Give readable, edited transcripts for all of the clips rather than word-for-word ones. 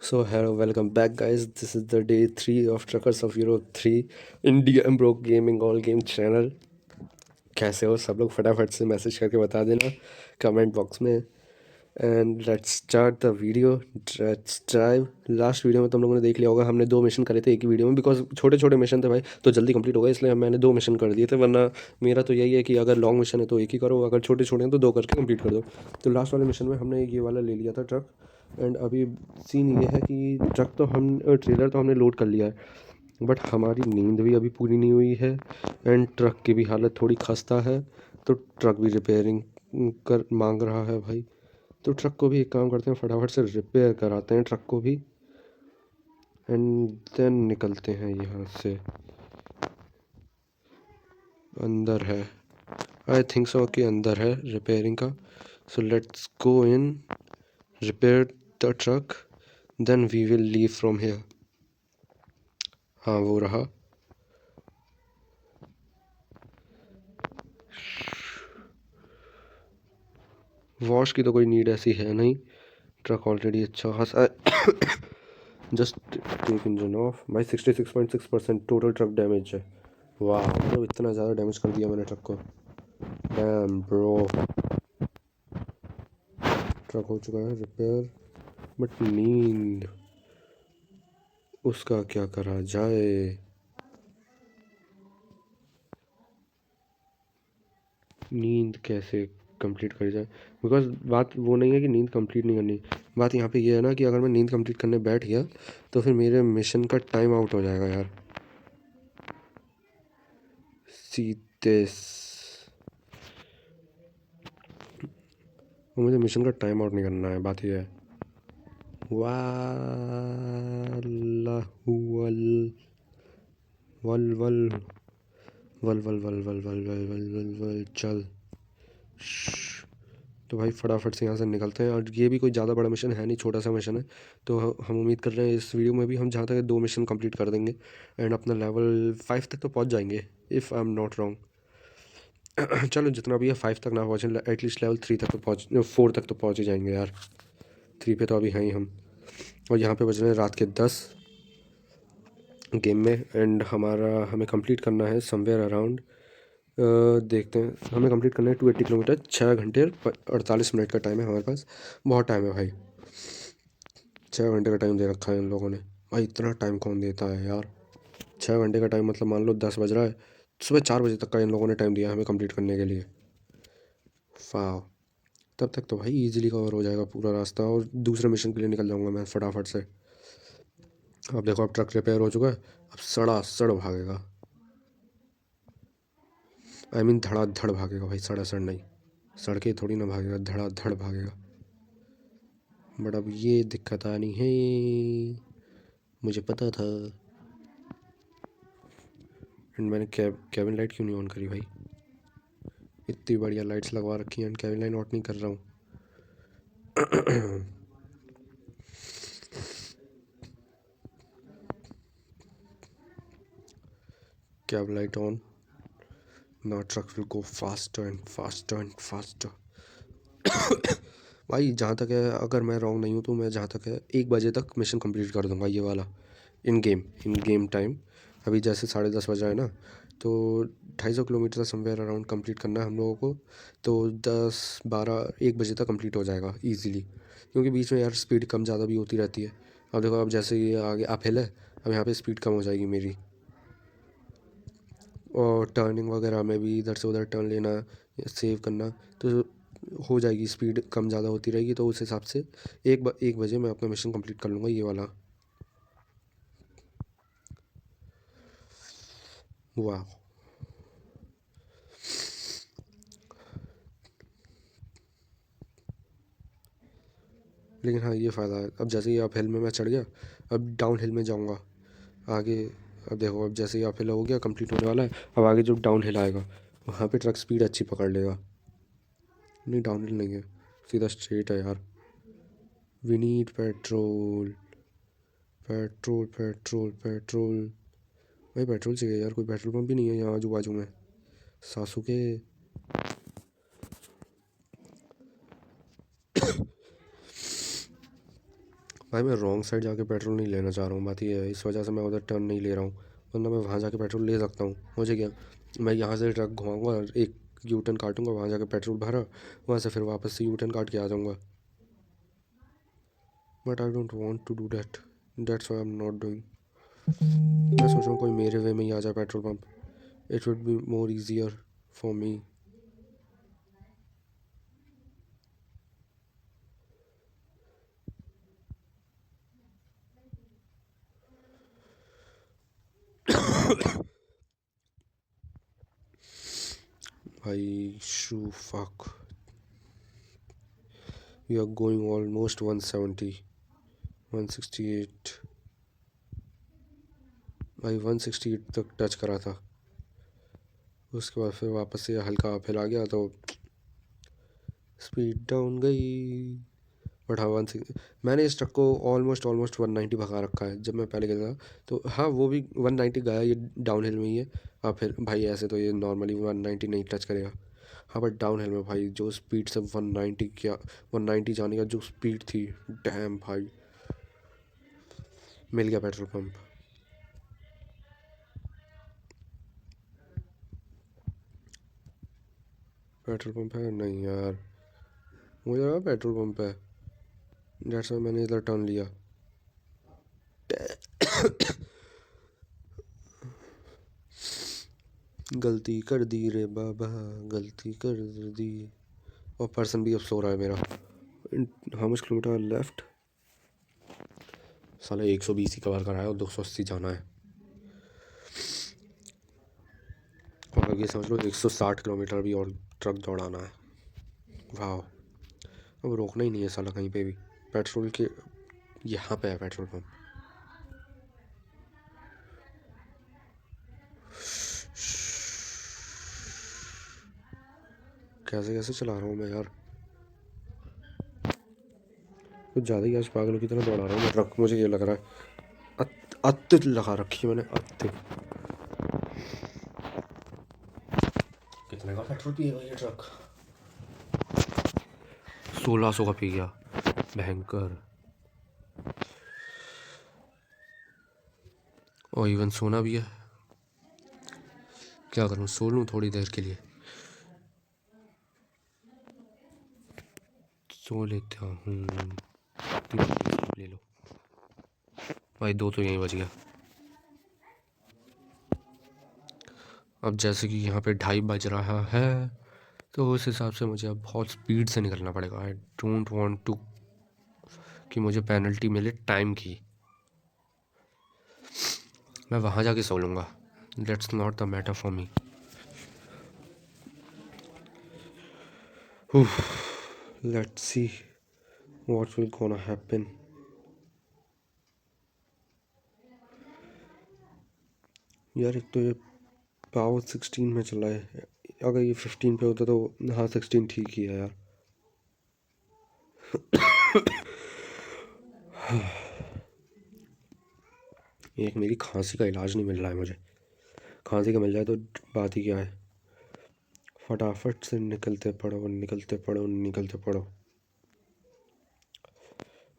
So hello, welcome back, guys. This is the day 3 of Truckers of Europe 3 Indian Bro Gaming All Game Channel. कैसे हो सब लोग? फटाफट से message करके बता देना कमेंट बॉक्स में। And let's start the video. Let's drive. Last video में तुम लोगों ने देख लिया होगा, हमने 2 मिशन करे थे एक ही वीडियो में, बिकॉज छोटे छोटे मिशन थे भाई, तो जल्दी कंप्लीट हो गए, इसलिए मैंने 2 मिशन कर दिए थे। वरना मेरा तो यही है कि अगर लॉन्ग मिशन है तो एक ही करो, अगर छोटे छोटे हैं तो 2 करके कंप्लीट कर दो। तो लास्ट वाले मिशन में हमने ये वाला ले लिया था ट्रक। एंड अभी सीन ये है कि ट्रक तो हम ट्रेलर तो हमने लोड कर लिया है, बट हमारी नींद भी अभी पूरी नहीं हुई है। एंड ट्रक की भी हालत थोड़ी खस्ता है, तो ट्रक भी रिपेयरिंग कर मांग रहा है भाई। तो ट्रक को भी एक काम करते हैं, फटाफट से रिपेयर कराते हैं ट्रक को भी, एंड देन निकलते हैं यहाँ से। अंदर है, आई थिंक सो कि अंदर है रिपेयरिंग का। So let's go in, repair the truck, then we will leave from here. हाँ, वो रहा। वॉश की तो कोई नीड ऐसी है नहीं, ट्रक ऑलरेडी अच्छा खासा है। Just take engine off. भाई 66.6% टोटल ट्रक डैमेज है। वाह, मतलब इतना ज़्यादा डैमेज कर दिया मैंने ट्रक को। डैम ब्रो, ट्रक हो चुका है रिपेयर, बट नींद, उसका क्या करा जाए। नींद कैसे कंप्लीट करी जाए, बिकॉज बात वो नहीं है कि नींद कंप्लीट नहीं करनी। बात यहाँ पे ये है ना कि अगर मैं नींद कंप्लीट करने बैठ गया तो फिर मेरे मिशन का टाइम आउट हो जाएगा यार। सीधे मुझे मिशन का टाइम आउट नहीं करना है, बात ये है। वाल्लाहु वल वल वल वल वल वल वल वल वल वल वल वल चल। तो भाई फटाफट से यहाँ से निकलते हैं। और ये भी कोई ज़्यादा बड़ा मिशन है नहीं, छोटा सा मिशन है। तो हम उम्मीद कर रहे हैं इस वीडियो में भी हम जहाँ तक 2 मिशन कंप्लीट कर देंगे, एंड अपना लेवल 5 तक तो पहुँच जाएंगे, if I am not wrong. चलो जितना भी है 5 तक ना पहुँचे, एटलीस्ट लेवल 3 तक तो पहुँच 4 तक तो पहुँच ही जाएंगे यार। 3 पे तो अभी हैं ही हम। और यहाँ पे बज रहे हैं रात के 10 गेम में। एंड हमें कंप्लीट करना है समवेयर अराउंड, देखते हैं, हमें कंप्लीट करना है 280 किलोमीटर। 6 घंटे 48 मिनट का टाइम है हमारे पास। बहुत टाइम है भाई, 6 घंटे का टाइम दे रखा है इन लोगों ने। भाई इतना टाइम कौन देता है यार। 6 घंटे का टाइम मतलब मान लो 10 बज रहा है, सुबह 4 बजे तक का इन लोगों ने टाइम दिया है हमें कंप्लीट करने के लिए। वाह, तब तक तो भाई इजीली कवर हो जाएगा पूरा रास्ता, और दूसरे मिशन के लिए निकल जाऊंगा मैं फटाफट से। अब देखो, अब ट्रक रिपेयर हो चुका है, अब सड़ा सड़ भागेगा। आई मीन धड़ाधड़ भागेगा भाई, सड़ा सड़ नहीं। सड़के थोड़ी ना भागेगा, धड़ाधड़ भागेगा। बट अब ये दिक्कत आनी है, मुझे पता था। एंड मैंने कैबिन लाइट क्यों नहीं ऑन करी भाई? इतनी बढ़िया लाइट्स लगवा रखी हैं, एंड कैबिन लाइट ऑन नहीं कर रहा हूँ। Cab light on, now truck will go faster and faster and faster। भाई जहाँ तक है, अगर मैं रॉन्ग नहीं हूँ तो मैं जहाँ तक है 1 बजे तक मिशन कंप्लीट कर दूँगा ये वाला, इन गेम टाइम। अभी जैसे 10:30 बज रहा है ना, तो 250 किलोमीटर समवेयर अराउंड कंप्लीट करना है हम लोगों को। तो 10 12 1 बजे तक कंप्लीट हो जाएगा ईजीली, क्योंकि बीच में यार स्पीड कम ज़्यादा भी होती रहती है। अब देखो, अब जैसे ये आगे अपहिल है, अब यहाँ पे स्पीड कम हो जाएगी मेरी। और टर्निंग वगैरह में भी इधर से उधर टर्न लेना, सेव करना, तो हो जाएगी, स्पीड कम ज़्यादा होती रहेगी। तो उस हिसाब से 1 बजे मैं अपना मिशन कंप्लीट कर लूँगा ये वाला। वाह, लेकिन हाँ ये फ़ायदा है, अब जैसे ही अप हिल में मैं चढ़ गया, अब डाउन हिल में जाऊँगा आगे। अब देखो, अब जैसे ही अप हिल हो गया, कंप्लीट होने वाला है, अब आगे जो डाउन हिल आएगा वहाँ पे ट्रक स्पीड अच्छी पकड़ लेगा। नहीं, डाउन हिल नहीं है, सीधा स्ट्रेट है यार। We need petrol, petrol petrol petrol. भाई पेट्रोल चाहिए यार, कोई पेट्रोल पंप भी नहीं है यहाँ आजू बाजू में। सासू के भाई मैं रॉन्ग साइड जाके पेट्रोल नहीं लेना चाह रहा हूँ, बात ये है, इस वजह से मैं उधर टर्न नहीं ले रहा हूँ, वरना मैं वहाँ जाके पेट्रोल ले सकता हूँ। मुझे क्या, मैं यहाँ से ट्रक घुमाऊँगा और एक यू टर्न काटूँगा, वहाँ जाके पेट्रोल भरा, वहाँ से फिर वापस से यू टर्न काट के आ जाऊँगा। But I don't want to do that, that's why I am not doing. मैं सोच रहा हूँ कोई मेरे वे में ही आ जाए petrol pump, it would be more easier for me. भाई shoo fuck, we are going almost 170, 168। भाई 168 तक टच करा था, उसके बाद फिर वापस से हल्का अपहिल आ गया तो स्पीड डाउन गई। बट हाँ मैंने इस ट्रक को ऑलमोस्ट ऑलमोस्ट 190 भगा रखा है जब मैं पहले गया था, तो हाँ वो भी 190 गया, ये डाउन हिल में ही है। हाँ फिर भाई ऐसे तो ये नॉर्मली 190 नहीं टच करेगा। हाँ बट डाउन हिल में भाई जो स्पीड से 190 क्या, 190 जाने का जो स्पीड थी, डैम भाई। मिल गया पेट्रोल पंप। पेट्रोल पंप है नहीं यार, मुझे लगा पेट्रोल पंप है, डेट्स व्हाई मैंने इधर टर्न लिया। गलती कर दी रे बाबा, गलती कर दी। और पर्सन भी अब सो रहा है मेरा। हाउ मच किलोमीटर लेफ्ट, साला 120 ही कवर कराया और 280 जाना है। और अब ये समझ लो 160 किलोमीटर भी और ट्रक दौड़ाना है। वाह, अब रोकना ही नहीं है साला कहीं पे भी। पेट्रोल के यहाँ पे है पेट्रोल पंप। कैसे कैसे चला रहा हूँ मैं यार, कुछ ज़्यादा ही आज पागलों की तरह दौड़ा रहा हूँ मैं ट्रक, मुझे ये लग रहा है। अत्त लगा रखी है मैंने, अत्त। कितने का पेट्रोल पिएगा ये ट्रक? 1600 का पी गया, भयंकर। और इवन सोना भी है, क्या करूँ, सो लूँ थोड़ी देर के लिए, सो लेता हूँ। ले लो भाई, 2 तो यहीं बज गया। अब जैसे कि यहाँ पे 2:30 बज रहा है, तो उस हिसाब से मुझे अब बहुत स्पीड से निकलना पड़ेगा। आई डोंट वांट टू कि मुझे पेनल्टी मिले टाइम की। मैं वहाँ जाके सो लूँगा, that's not the matter for me. Let's see what will gonna happen. यार एक तो ये पावर 16 में चला है, अगर ये 15 पे होता तो हाँ 16 ठीक ही है यार। एक मेरी खांसी का इलाज नहीं मिल रहा है मुझे, खांसी का मिल जाए तो बात ही क्या है। फटाफट से निकलते पड़ो निकलते पड़ो निकलते पड़ो।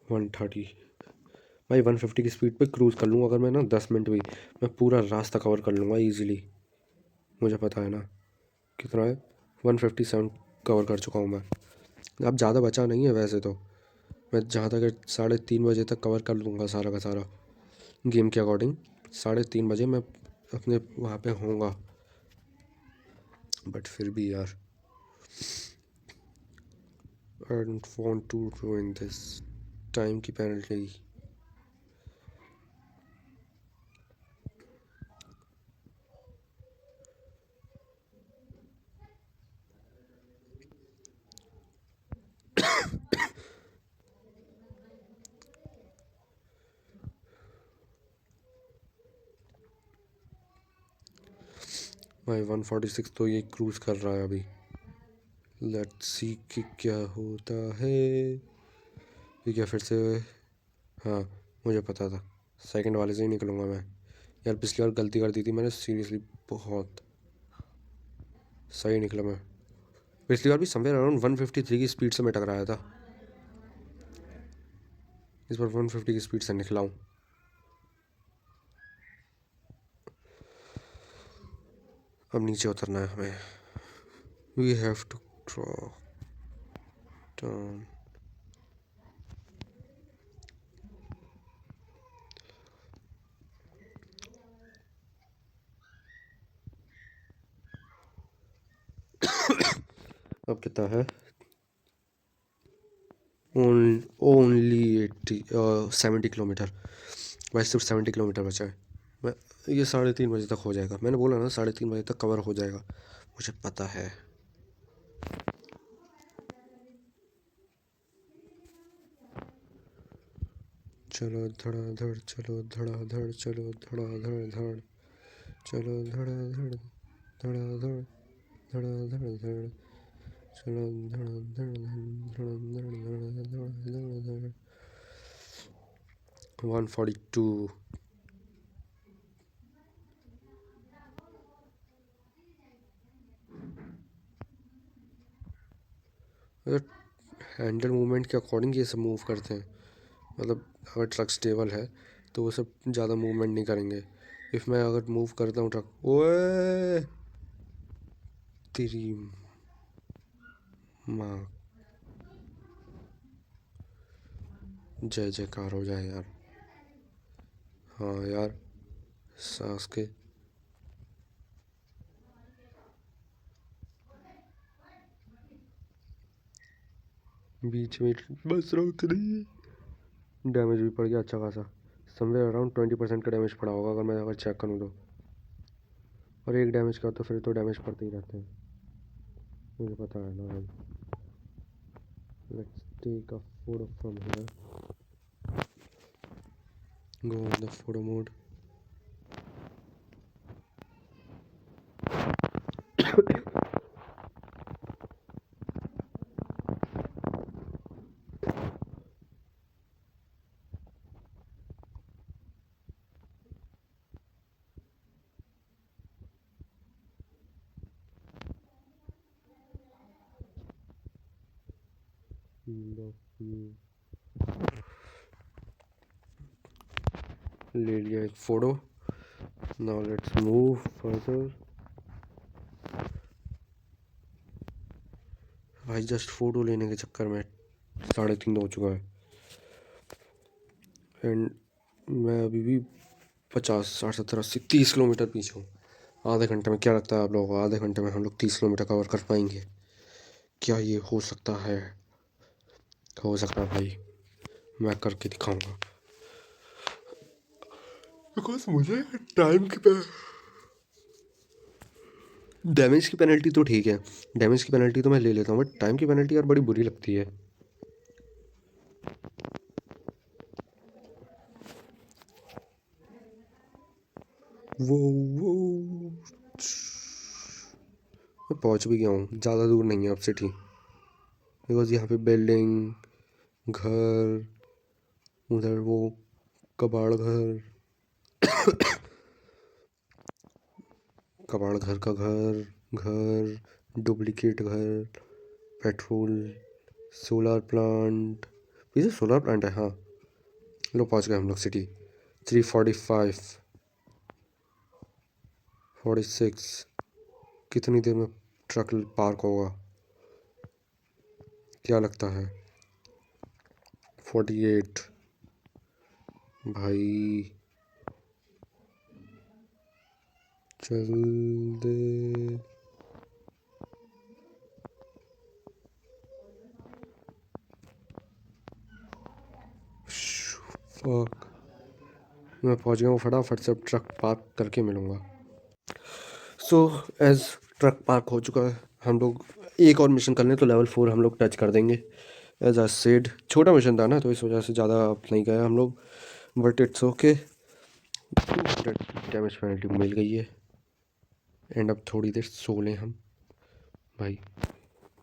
130 भाई, 150 की स्पीड पे क्रूज़ कर लूँगा अगर मैं ना 10 मिनट भी, मैं पूरा रास्ता कवर कर लूँगा ईजिली। मुझे पता है ना कितना है, 157 कवर कर चुका हूँ मैं। अब ज़्यादा बचा नहीं है वैसे तो, मैं जहाँ तक 3:30 बजे तक कवर कर लूँगा सारा का सारा गेम के अकॉर्डिंग। 3:30 बजे मैं अपने वहाँ पे होऊंगा, बट फिर भी यार I don't want to ruin this time की पेनल्टी। भाई 146 तो ये क्रूज़ कर रहा है अभी, लेट्स सी कि क्या होता है। ठीक है फिर से, हाँ मुझे पता था सेकंड वाले से ही निकलूँगा मैं। यार पिछली बार गलती कर दी थी मैंने सीरियसली, बहुत सही निकला मैं। पिछली बार भी समवेयर अराउंड 153 की स्पीड से मैं टकराया था। इस बार 150 की स्पीड से निकला हूँ। अब नीचे उतरना है हमें। We have to draw down. अब कितना है? Only 70 kilometre. भाई सिर्फ 70 किलोमीटर बचा है। मैं ये 3:30 बजे तक हो जाएगा। मैंने बोला ना 3:30 बजे तक कवर हो जाएगा, मुझे पता है। चलो धड़ाधड़, चलो धड़ाधड़, चलो धड़ाधड़ धड़, चलो धड़ाधड़ धड़ाधड़ धड़ाधड़ धड़, चलो धड़ाधड़ धड़ाधड़ धड़ाधड़। 142। अगर हैंडल मूवमेंट के अकॉर्डिंग ये सब मूव करते हैं, मतलब अगर ट्रक स्टेबल है तो वो सब ज़्यादा मूवमेंट नहीं करेंगे। इफ़ मैं अगर मूव करता हूँ ट्रक, ओए तेरी माँ, जय जयकार हो जाए यार। हाँ यार, सांस के बीच में बस रोक दी। डैमेज भी पड़ गया अच्छा खासा, समवेयर अराउंड 20% का डैमेज पड़ा होगा अगर चेक करूँ तो। और एक डैमेज का तो फिर तो डैमेज पड़ते ही रहते हैं, मुझे पता है ना भाई। Let's take a photo from here, go on the photo mode. ले लिया एक photo. Now let's move further. भाई जस्ट फोटो लेने के चक्कर में 3:30 हो चुका है। एंड मैं अभी भी 50, 60, 70, 80, 30 किलोमीटर पीछे हूँ। आधे घंटे में क्या लगता है आप लोगों को? आधे घंटे में हम लोग 30 किलोमीटर कवर कर पाएंगे? क्या ये हो सकता है? हो सकता है भाई, मैं करके दिखाऊंगा। बिकॉज मुझे टाइम की डैमेज की पेनल्टी तो ठीक है, डैमेज की पेनल्टी तो मैं ले लेता हूँ, बट टाइम की पेनल्टी यार बड़ी बुरी लगती है। वो मैं पहुँच भी गया हूँ, ज़्यादा दूर नहीं है अब सिटी। बिकॉज यहाँ पे बिल्डिंग, घर, उधर वो कबाड़ घर, कबाड़ घर का घर, घर डुप्लीकेट घर, पेट्रोल, सोलर प्लांट। ये सोलर प्लांट है हाँ। लो पहुँच गए हम लोग सिटी। 3:45, 46। कितनी देर में ट्रक पार्क होगा क्या लगता है? 48। भाई चल दे। फक, मैं पहुंच गया हूँ, फटाफट से अब ट्रक पार्क करके मिलूँगा। सो एज ट्रक पार्क हो चुका है, हम लोग एक और मिशन कर लें तो लेवल 4 हम लोग टच कर देंगे। एज आई सेड छोटा मिशन था ना, तो इस वजह से ज़्यादा नहीं गए हम लोग, but it's okay. Damage penalty मिल गई है। एंड अब थोड़ी देर सो लें हम भाई।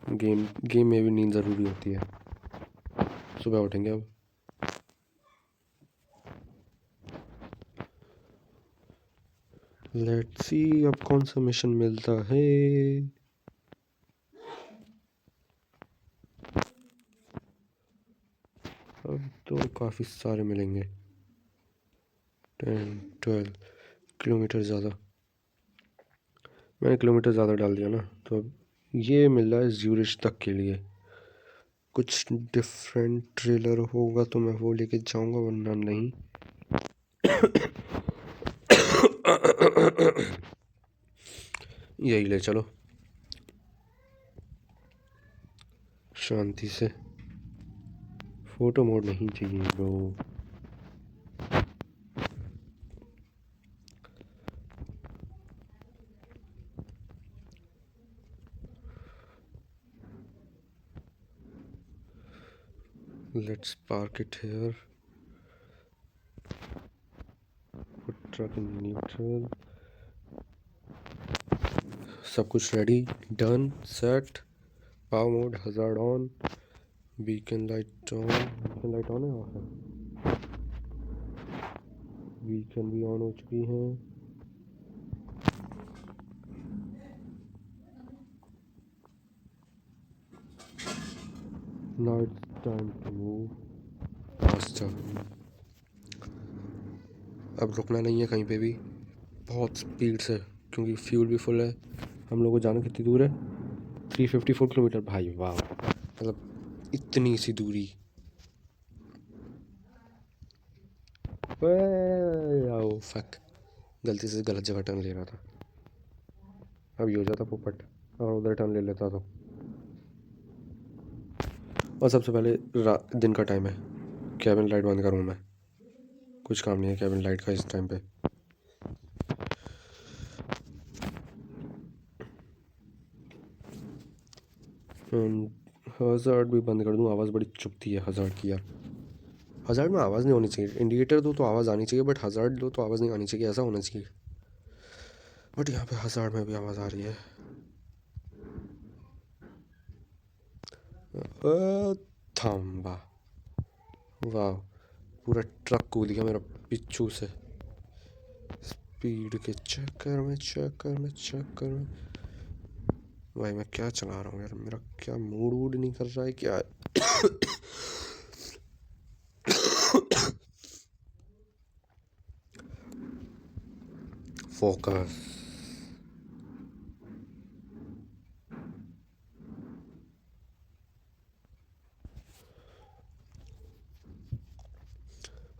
गेम में भी नींद ज़रूरी होती है। सुबह उठेंगे अब। लेट्स सी अब कौन सा मिशन मिलता है। अब तो काफ़ी काफ़ी सारे मिलेंगे। 10-12 किलोमीटर ज़्यादा, मैंने किलोमीटर ज़्यादा डाल दिया ना। तो अब ये मिल रहा है ज्यूरिच तक के लिए। कुछ डिफरेंट ट्रेलर होगा तो मैं वो लेके जाऊंगा, वरना नहीं। यही ले चलो शांति से। फोटो मोड नहीं चाहिए bro. Let's park it here, put truck in neutral. सब कुछ ready, done, set. Power mode, hazard on, beacon light on. Beacon light on है, ऑफ है। बीकन भी ऑन हो चुकी है। Now it's time to move faster. अब रुकना नहीं है कहीं पे भी, बहुत स्पीड से, क्योंकि फ्यूल भी फुल है। हम लोग को जाना कितनी दूर है? 354 किलोमीटर। भाई वाह, मतलब इतनी सी दूरी। ओ फक, गलती से गलत जगह टर्न ले रहा था। अब ये हो जाता पोपट और उधर टर्न ले लेता तो। और सबसे पहले दिन का टाइम है, कैबिन लाइट बंद करूँ मैं, कुछ काम नहीं है कैबिन लाइट का इस टाइम पे। हज़ार्ड भी बंद कर दूँ, आवाज़ बड़ी चुभती है हज़ार्ड की यार। हज़ार्ड में आवाज़ नहीं होनी चाहिए, इंडिकेटर दो तो आवाज़ आनी चाहिए, बट हज़ार्ड दो तो आवाज़ नहीं आनी चाहिए, ऐसा होना चाहिए। बट यहाँ पे हज़ार्ड में भी आवाज़ आ रही है। थाम्बा, वाह, पूरा ट्रक कूद गया मेरा पिच्छू से। स्पीड के चक्कर में भाई मैं क्या चला रहा हूँ यार, मेरा क्या मूड वूड नहीं कर रहा है क्या? फोकस,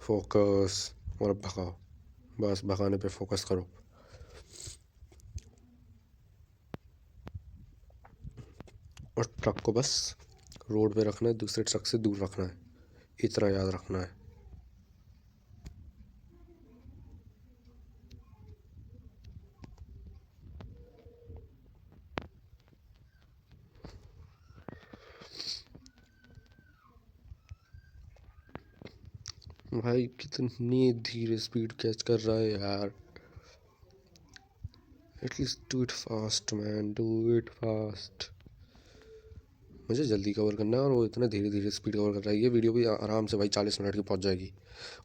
फोकस, और अब भगाओ, बस भगाने पे फोकस करो। और ट्रक को बस रोड पे रखना है, दूसरे ट्रक से दूर रखना है, इतना याद रखना है। भाई कितनी धीरे स्पीड कैच कर रहा है यार। At least do it fast man, do it fast. मुझे जल्दी कवर करना है और वो इतना धीरे धीरे स्पीड कवर कर रहा है। ये वीडियो भी आराम से भाई 40 मिनट की पहुंच जाएगी।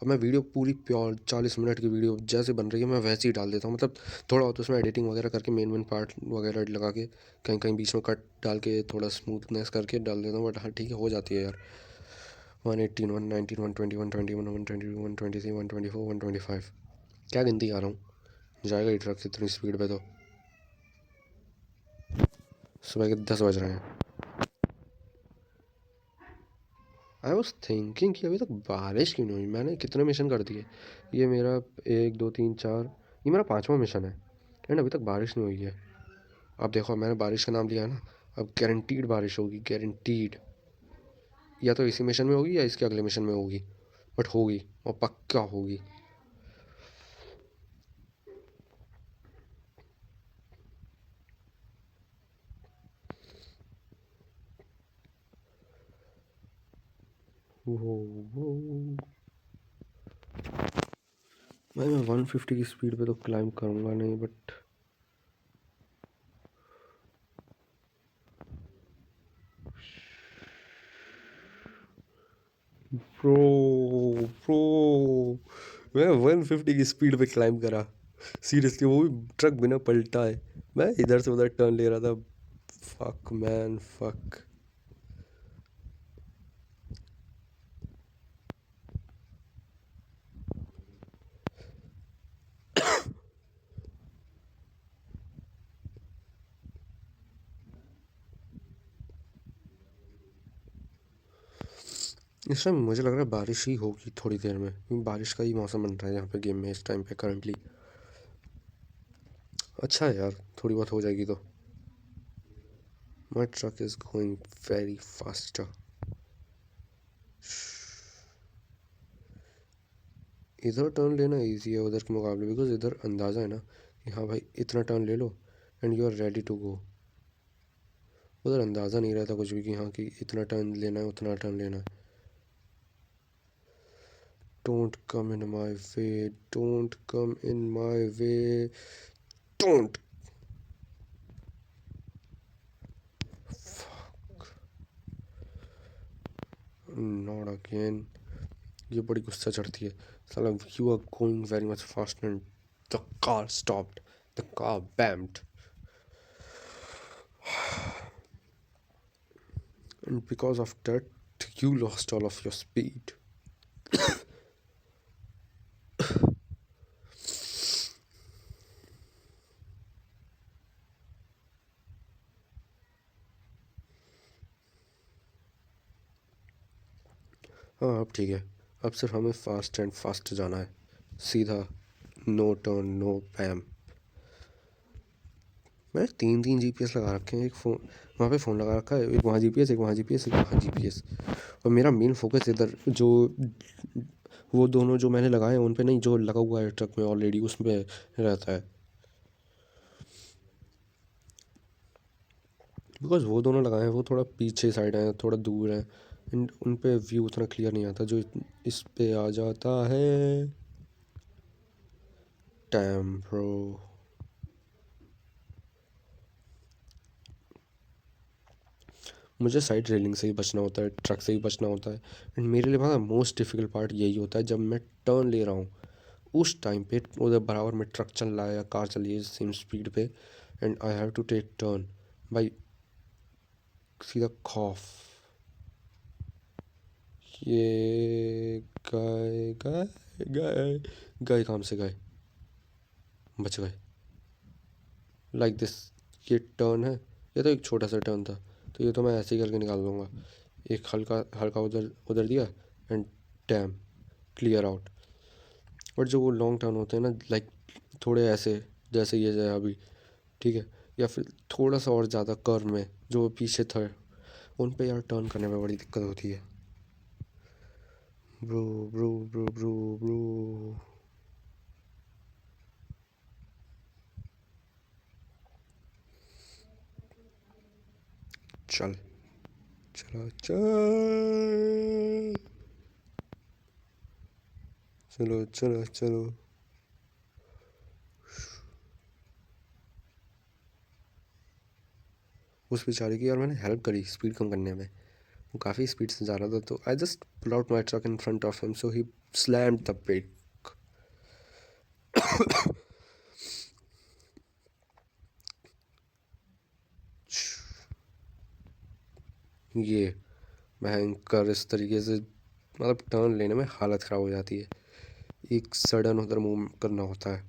और मैं वीडियो पूरी प्योर 40 मिनट की वीडियो जैसे बन रही है मैं वैसे ही डाल देता हूँ। मतलब थोड़ा होता है उसमें एडिटिंग वगैरह करके, मेन मेन पार्ट वगैरह लगा के, कहीं कहीं बीच में कट डाल के थोड़ा स्मूथनेस करके डाल देता हूँ। बट हाँ ठीक है, हो जाती है यार। 118, 119, 120, 121, 122, 123, 124, 125, क्या गिनती आ रहा हूँ, जाएगा ही ट्रक इतनी स्पीड पे तो। सुबह के 10 बज रहे हैं। आई वॉज थिंकिंग कि अभी तक बारिश क्यों नहीं हुई। मैंने कितने मिशन कर दिए, ये मेरा 1 2 3 4, ये मेरा 5वां मिशन है एंड अभी तक बारिश नहीं हुई है। अब देखो, मैंने बारिश का नाम लिया है ना, अब गारंटीड बारिश होगी, गारंटीड। या तो इसी मिशन में होगी या इसके अगले मिशन में होगी, बट होगी और पक्का होगी। वो भाई मैं 150 की स्पीड पे तो क्लाइंब करूँगा नहीं, बट प्रो प्रो मैं 150 की स्पीड पे क्लाइंब करा, सीरियसली, वो भी ट्रक बिना पलटा है। मैं इधर से उधर टर्न ले रहा था। Fuck man, fuck. इस टाइम मुझे लग रहा है बारिश ही होगी थोड़ी देर में, क्योंकि बारिश का ही मौसम बन रहा है यहाँ पे गेम में इस टाइम पे करंटली। अच्छा है यार, थोड़ी बहुत हो जाएगी तो। My truck is going very faster. इधर टर्न लेना इजी है उधर के मुकाबले, बिकॉज इधर अंदाज़ा है ना कि हाँ भाई इतना टर्न ले लो and you are ready to go. उधर अंदाज़ा नहीं रहता कुछ भी कि हाँ कि इतना टर्न लेना है उतना टर्न लेना है। Don't come in my way, don't come in my way, don't. Not again. ये बड़ी गुस्सा चढ़ती है साला। You are going very much fast and the car stopped, the car bammed, and because of that you lost all of your speed. हाँ अब ठीक है, अब सिर्फ हमें फास्ट एंड फास्ट जाना है सीधा, नो टर्न नो पैम। मैंने 3 जीपीएस लगा रखे हैं, एक फ़ोन वहाँ पे फ़ोन लगा रखा है, एक वहाँ जीपीएस, एक वहाँ जीपीएस, एक वहाँ जीपीएस। और मेरा मेन फोकस इधर जो वो दोनों जो मैंने लगाए हैं उन पे नहीं, जो लगा हुआ है ट्रक में ऑलरेडी उस पे रहता है। बिकॉज वो दोनों लगाए हैं वो थोड़ा पीछे साइड हैं, थोड़ा दूर हैं, एंड उन पे व्यू उतना क्लियर नहीं आता जो इस पे आ जाता है। Damn bro. मुझे साइड रेलिंग से ही बचना होता है, ट्रक से ही बचना होता है, एंड मेरे लिए बहुत मोस्ट डिफ़िकल्ट पार्ट यही होता है जब मैं टर्न ले रहा हूँ उस टाइम पे उधर बराबर में ट्रक चल रहा है या कार चल रही है सेम स्पीड पे, and I have to take turn भाई। सीधा खौफ। ये गए गए गए गए, काम से गए, बच गए लाइक दिस। ये टर्न है, ये तो एक छोटा सा टर्न था, तो ये तो मैं ऐसे ही करके निकाल दूँगा। एक हल्का हल्का उधर उधर दिया एंड डैम क्लियर आउट। और जो वो लॉन्ग टर्न होते हैं ना लाइक थोड़े ऐसे जैसे ये है अभी, ठीक है, या फिर थोड़ा सा और ज़्यादा कर्व में जो पीछे था, उन पे यार टर्न करने में बड़ी दिक्कत होती है। Bro bro bro bro bro. चल चलो चल, चलो चलो चलो। उस बेचारे की यार मैंने हेल्प करी स्पीड कम करने में, वो काफ़ी स्पीड से जा रहा था, तो I just pull out my truck in front of him so he slammed the brake. ये भयंकर इस तरीके से मतलब टर्न लेने में हालत ख़राब हो जाती है। एक सडन उधर मूव करना होता है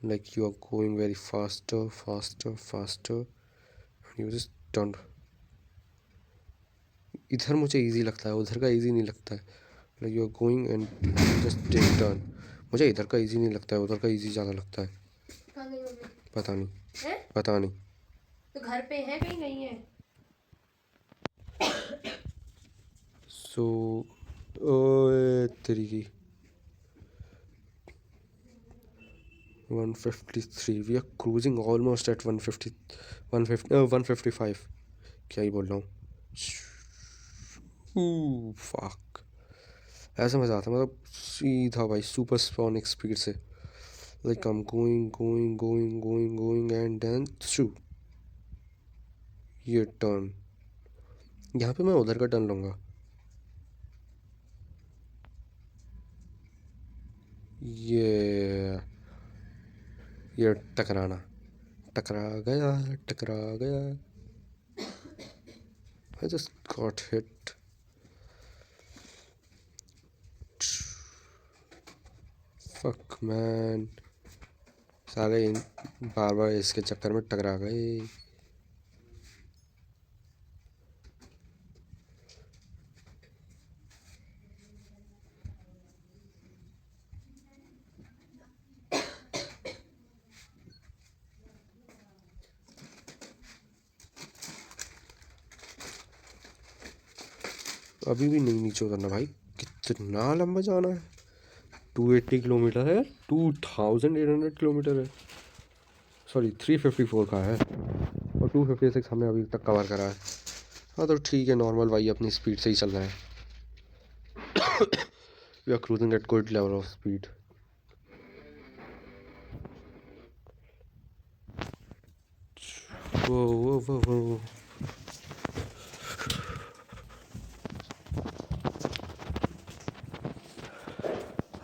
like you are going very faster faster faster and you just turn. इधर मुझे इजी लगता है, उधर का इजी नहीं लगता है। Like you are going and just take turn. मुझे इधर का इजी नहीं लगता है, उधर का इजी ज़्यादा लगता है। पता नहीं है? पता नहीं। तो घर पे है कहीं नहीं है? सो ओए तेरी की 153, we are cruising almost at 150 155। क्या ही बोल रहा हूँ। फक, ऐसा मज़ा आता है मतलब सीधा भाई सुपर सोनिक स्पीड से, like I am going going going going going and then shoo ये टर्न। यहाँ पे मैं उधर का टर्न लूँगा। ये टकराना, टकरा गया टकरा गया। I just got hit. Fuck man, साले बार बार इसके चक्कर में टकरा गए। अभी भी नहीं नीचे उतरना भाई, कितना लंबा जाना है। 280 किलोमीटर है, 2800 किलोमीटर है, सॉरी 354 का है, और 256 हमने अभी तक कवर करा है। हाँ तो ठीक है, नॉर्मल भाई अपनी स्पीड से ही चल रहा है। We are cruising at good level of speed. वो वो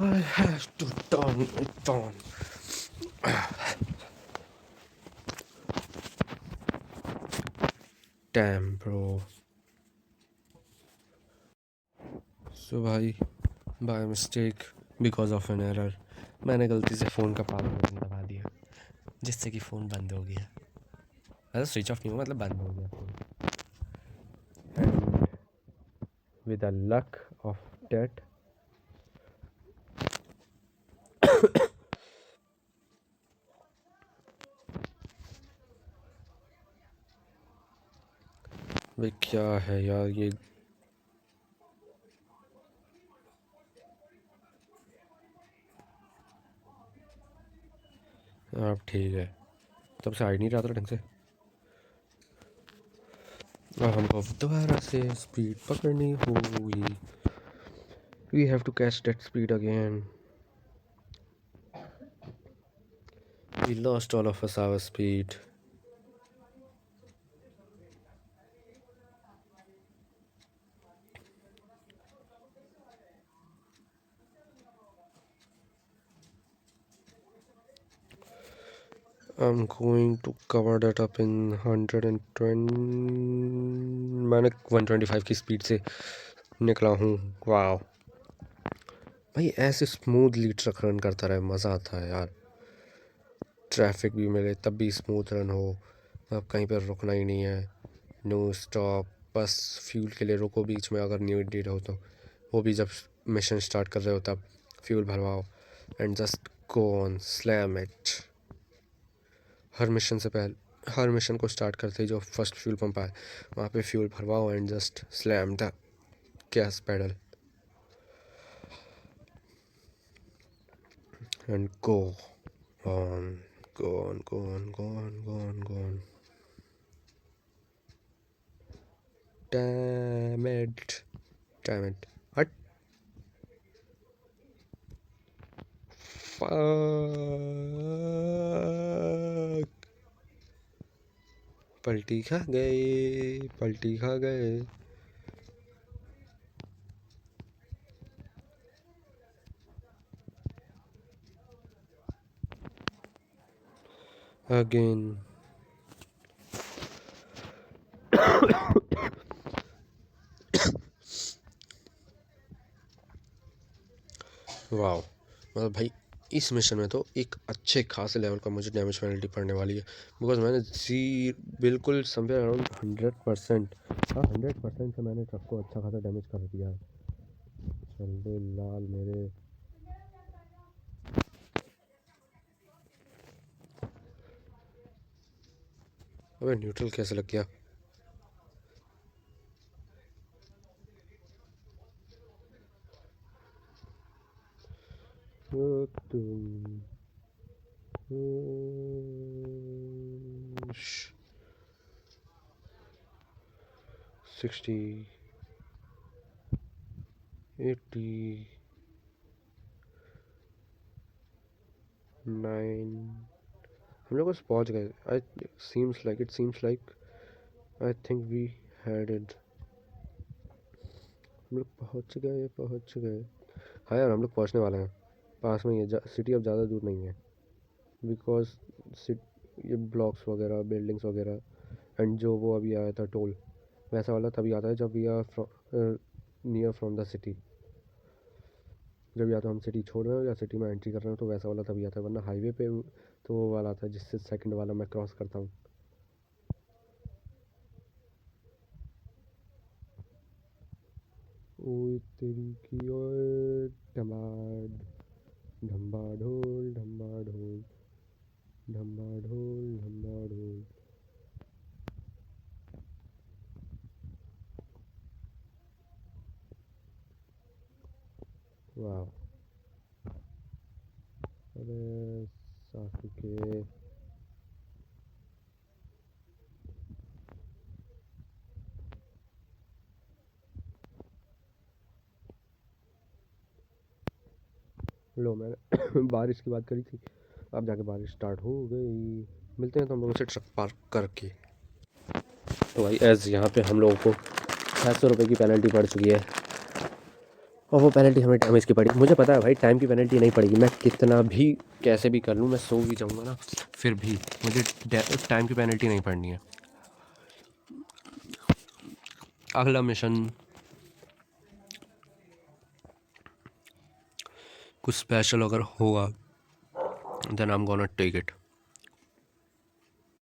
I have to turn it on. Damn bro. So भाई by mistake because of an error मैंने गलती से फ़ोन का पावर बटन दबा दिया, जिससे कि फ़ोन बंद हो गया। अरे स्विच ऑफ नहीं हुआ, मतलब बंद हो गया phone. And with the luck of date way क्या है यार ये। अब ठीक है, तब से आ ही नहीं रहा था ढंग से। अब हमको दोबारा से स्पीड पकड़नी होगी। We have to catch that speed again. We lost all of us our speed. I'm going to cover that up in 120। मैंने 125 की स्पीड से निकला हूँ। वाह भाई, ऐसे स्मूथली ट्रक रन करता रहे, मज़ा आता है यार। ट्रैफिक भी मिले तब भी स्मूथ रन हो, अब कहीं पर रुकना ही नहीं है, नो स्टॉप। बस फ्यूल के लिए रुको बीच में अगर नीडेड हो तो, वो भी जब मिशन स्टार्ट कर रहे हो तब फ्यूल भरवाओ and just go on slam it. हर मिशन से पहले, हर मिशन को स्टार्ट करते ही जो फर्स्ट फ्यूल पंप आए वहाँ पे फ्यूल भरवाओ and just slam the gas pedal and go on, go on, go on, go on, go on, go on. Damn it, damn it, हट, फक। पलटी खा गए, पलटी खा गए। अगेन वाओ, मतलब भाई इस मिशन में तो एक अच्छे खासे लेवल का मुझे डैमेज पेनल्टी पड़ने वाली है, बिकॉज मैंने बिल्कुल समवेयर अराउंड 100%, हाँ 100% से मैंने ट्रक को अच्छा खासा डैमेज कर दिया है। चल लाल मेरे। अबे न्यूट्रल कैसे लग गया। तुम 60 80 9 हम लोग बस पहुंच गए। I seems like, it seems like, I think we had it. हम लोग पहुंच गए, पहुंच गए। हाँ यार हम लोग पहुंचने वाले हैं, पास में ही है सिटी, अब ज़्यादा दूर नहीं है। बिकॉज ये ब्लॉक्स वगैरह, बिल्डिंग्स वगैरह एंड जो वो अभी आया था टोल, वैसा वाला तभी आता है जब we are near from the city. जब या तो हम सिटी छोड़ रहे हो या सिटी में एंट्री कर रहे हो तो वैसा वाला तभी आता है, वरना हाईवे पे तो वो वाला आता है जिससे सेकंड वाला मैं क्रॉस करता हूँ। ओए तेरी की ओए टमाड, ढम्बा ढोल, ढम्बा ढोल, ढम्बा ढोल, ढम्बा ढोल। वाह। अरे सासुके। लो मैंने बारिश की बात करी थी, अब जाके बारिश स्टार्ट हो गई। मिलते हैं तो हम लोगों से ट्रक पार्क करके। तो भाई एज़ यहाँ पे हम लोगों को 700 रुपये की पेनल्टी पड़ चुकी है, और वो पेनल्टी हमें टाइम की पड़ी। मुझे पता है भाई टाइम की पेनल्टी नहीं पड़ेगी, मैं कितना भी कैसे भी कर लूँ, मैं सो भी जाऊँगा ना, फिर भी मुझे टाइम की पेनल्टी नहीं पड़नी है। अगला मिशन कुछ स्पेशल अगर होगा then I am gonna take it.